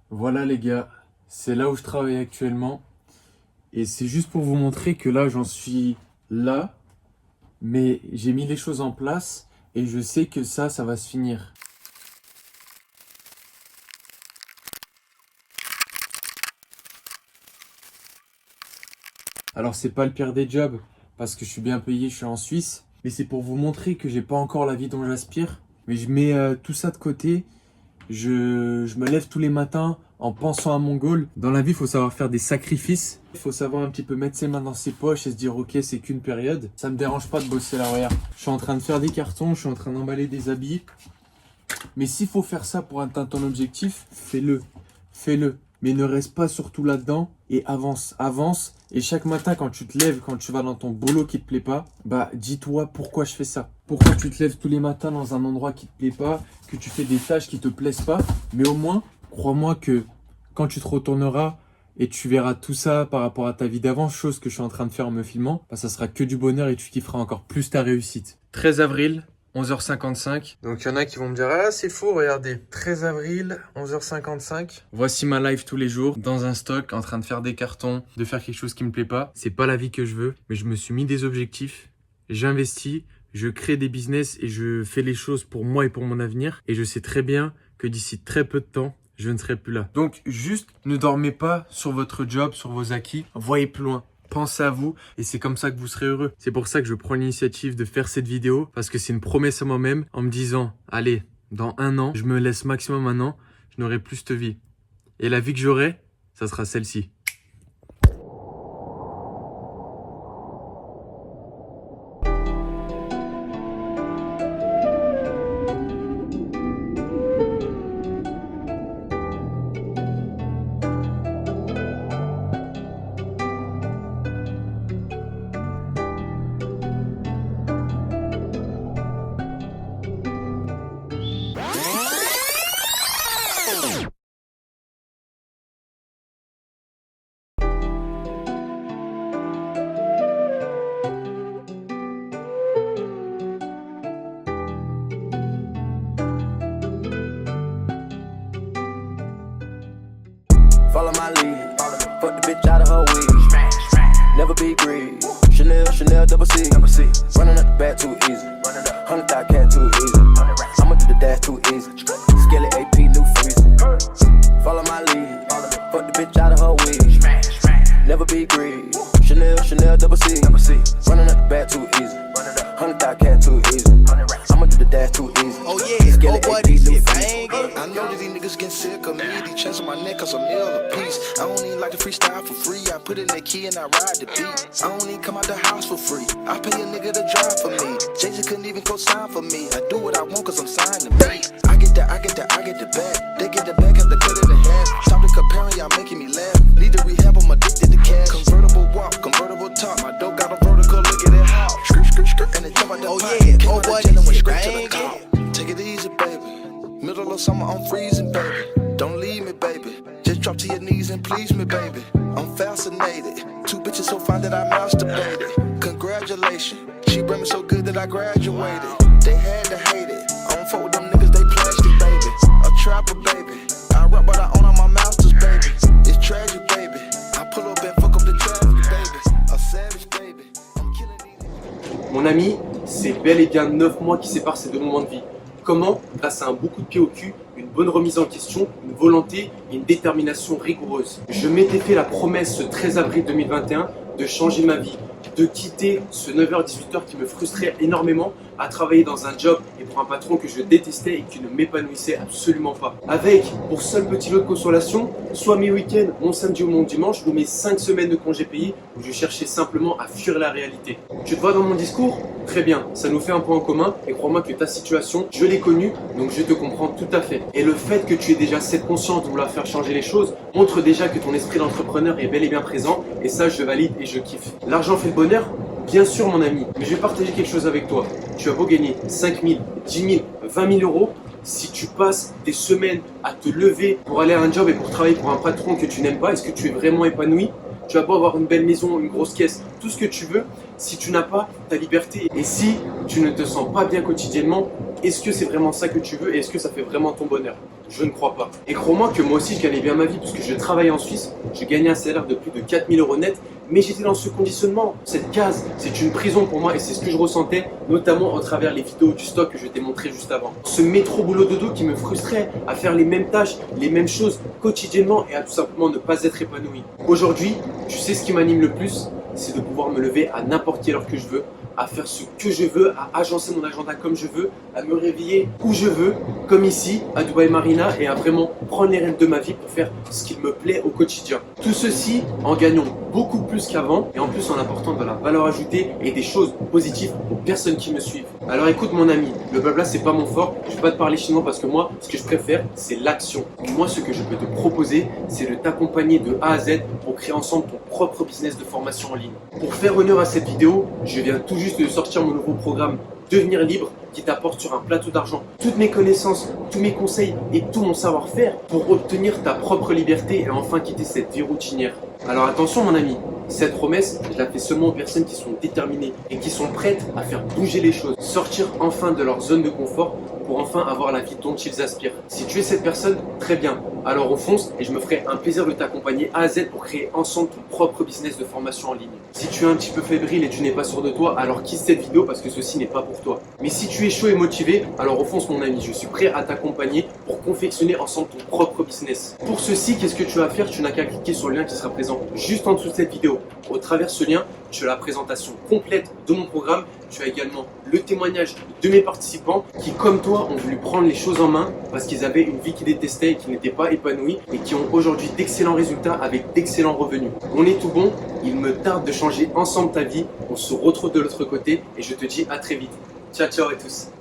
Voilà les gars, c'est là où je travaille actuellement. Et c'est juste pour vous montrer que là, j'en suis là. Mais j'ai mis les choses en place et je sais que ça va se finir. Alors c'est pas le pire des jobs parce que je suis bien payé, je suis en Suisse. Mais c'est pour vous montrer que j'ai pas encore la vie dont j'aspire. Mais je mets tout ça de côté. Je me lève tous les matins en pensant à mon goal. Dans la vie, il faut savoir faire des sacrifices. Il faut savoir un petit peu mettre ses mains dans ses poches et se dire ok, c'est qu'une période. Ça me dérange pas de bosser là, regarde. Je suis en train de faire des cartons, je suis en train d'emballer des habits. Mais s'il faut faire ça pour atteindre ton objectif, fais-le. Fais-le. Mais ne reste pas surtout là-dedans et avance, avance. Et chaque matin, quand tu te lèves, quand tu vas dans ton boulot qui te plaît pas, bah dis-toi pourquoi je fais ça. Pourquoi tu te lèves tous les matins dans un endroit qui te plaît pas, que tu fais des tâches qui te plaisent pas. Mais au moins, crois-moi que quand tu te retourneras et tu verras tout ça par rapport à ta vie d'avant, chose que je suis en train de faire en me filmant, bah, ça sera que du bonheur et tu kifferas encore plus ta réussite. 13 avril, 11h55. Donc il y en a qui vont me dire ah c'est faux, regardez. 13 avril, 11h55. Voici ma life tous les jours, dans un stock, en train de faire des cartons, de faire quelque chose qui me plaît pas. C'est pas la vie que je veux, mais je me suis mis des objectifs. J'investis, je crée des business et je fais les choses pour moi et pour mon avenir. Et je sais très bien que d'ici très peu de temps, je ne serai plus là. Donc juste ne dormez pas sur votre job, sur vos acquis. Voyez plus loin. Pensez à vous et c'est comme ça que vous serez heureux. C'est pour ça que je prends l'initiative de faire cette vidéo parce que c'est une promesse à moi-même en me disant allez, dans un an, je me laisse maximum un an, je n'aurai plus cette vie. Et la vie que j'aurai, ça sera celle-ci. Follow my lead, fuck the bitch out of her weed. Never be greedy. Chanel, double C. Running up the back too easy. 100,000 cat too easy. I'ma do the dash too easy. Skelly AP, new freezer. Follow my lead, fuck the bitch out of her weed. Never be greedy. Chanel, double C. Running up the back too easy. 100,000 cat too easy. I'ma do the dash too easy. Oh yeah, Skelly oh boy, AP, this new shit freezer. bangin'. I know that these niggas getting sick of me. These chains on my neck cause I'm meal a piece. I don't even like to freestyle for free. I put in that key and I ride the beat. I don't even come out the house for free. I pay a nigga to drive for me. Jay-Z couldn't even co-sign for me. I do what I want cause I'm signed to me. I get the bag. They get the bag, have to cut it in half. Stop the comparing, y'all making me laugh. Need to rehab, I'm addicted to cash. Convertible walk, convertible top. My dope got a vertical, look at it how. Skirt, and it jump out the Oh pocket. yeah, Came oh out the boy, jail and this went shit straight to the bangin'. top. Take it easy, baby. Middle of summer, I'm freezing, baby. Don't leave me, baby. Just drop to your knees and please me, baby. I'm fascinated. Two bitches so fine that I masturbated. Congratulations. She bring me so good that I graduated. They had to hate it. I don't fuck with them niggas, they plastic, baby. A trapper, baby. I rap, but I own all my masters, baby. It's tragic, baby. I pull up and fuck up the traffic, baby. A savage, baby. I'm killing these. Mon ami, c'est bel et bien 9 mois qui séparent ces deux moments de vie. Comment? Grâce à un bon coup de pied au cul, une bonne remise en question, une volonté et une détermination rigoureuse. Je m'étais fait la promesse ce 13 avril 2021 de changer ma vie, de quitter ce 9h-18h qui me frustrait énormément à travailler dans un job et pour un patron que je détestais et qui ne m'épanouissait absolument pas. Avec, pour seul petit lot de consolation, soit mes week-ends, mon samedi ou mon dimanche, ou mes 5 semaines de congés payés où je cherchais simplement à fuir la réalité. Tu te vois dans mon discours? Très bien, ça nous fait un point en commun et crois-moi que ta situation, je l'ai connue, donc je te comprends tout à fait. Et le fait que tu aies déjà cette conscience de vouloir faire changer les choses montre déjà que ton esprit d'entrepreneur est bel et bien présent et ça je valide et je kiffe. L'argent fait le bonheur? Bien sûr mon ami, mais je vais partager quelque chose avec toi. Tu as beau gagner 5 000, 10 000, 20 000 euros, si tu passes des semaines à te lever pour aller à un job et pour travailler pour un patron que tu n'aimes pas, est-ce que tu es vraiment épanoui? Tu vas pas avoir une belle maison, une grosse caisse, tout ce que tu veux, si tu n'as pas ta liberté et si tu ne te sens pas bien quotidiennement, est-ce que c'est vraiment ça que tu veux et est-ce que ça fait vraiment ton bonheur? Je ne crois pas. Et crois-moi que moi aussi je gagnais bien ma vie puisque je travaillais en Suisse, je gagnais un salaire de plus de 4000 € net, mais j'étais dans ce conditionnement. Cette case, c'est une prison pour moi et c'est ce que je ressentais, notamment au travers les vidéos du stock que je t'ai montré juste avant. Ce métro boulot dodo qui me frustrait à faire les mêmes tâches, les mêmes choses quotidiennement et à tout simplement ne pas être épanoui. Aujourd'hui, tu sais ce qui m'anime le plus? C'est de pouvoir me lever à n'importe quelle heure que je veux, à faire ce que je veux, à agencer mon agenda comme je veux, à me réveiller où je veux, comme ici, à Dubai Marina, et à vraiment prendre les rênes de ma vie pour faire ce qui me plaît au quotidien. Tout ceci en gagnant beaucoup plus qu'avant et en plus en apportant de la valeur ajoutée et des choses positives aux personnes qui me suivent. Alors écoute mon ami, le blabla c'est pas mon fort, je vais pas te parler chinois parce que moi, ce que je préfère, c'est l'action. Moi, ce que je peux te proposer, c'est de t'accompagner de A à Z pour créer ensemble ton propre business de formation en ligne. Pour faire honneur à cette vidéo, je viens tout juste de sortir mon nouveau programme Devenir libre qui t'apporte sur un plateau d'argent toutes mes connaissances, tous mes conseils et tout mon savoir-faire pour obtenir ta propre liberté et enfin quitter cette vie routinière. Alors attention mon ami, cette promesse, je la fais seulement aux personnes qui sont déterminées et qui sont prêtes à faire bouger les choses, sortir enfin de leur zone de confort pour enfin avoir la vie dont ils aspirent. Si tu es cette personne, très bien, alors on fonce et je me ferai un plaisir de t'accompagner A à Z pour créer ensemble ton propre business de formation en ligne. Si tu es un petit peu fébrile et tu n'es pas sûr de toi, alors quitte cette vidéo parce que ceci n'est pas pour toi. Mais si tu es chaud et motivé, alors on fonce mon ami, je suis prêt à t'accompagner pour confectionner ensemble ton propre business. Pour ceci, qu'est-ce que tu vas faire? Tu n'as qu'à cliquer sur le lien qui sera présent juste en dessous de cette vidéo. Au travers de ce lien, tu as la présentation complète de mon programme, tu as également le témoignage de mes participants qui, comme toi, ont voulu prendre les choses en main parce qu'ils avaient une vie qu'ils détestaient et qui n'étaient pas épanouis et qui ont aujourd'hui d'excellents résultats avec d'excellents revenus. On est tout bon, il me tarde de changer ensemble ta vie, on se retrouve de l'autre côté et je te dis à très vite. Ciao ciao à tous.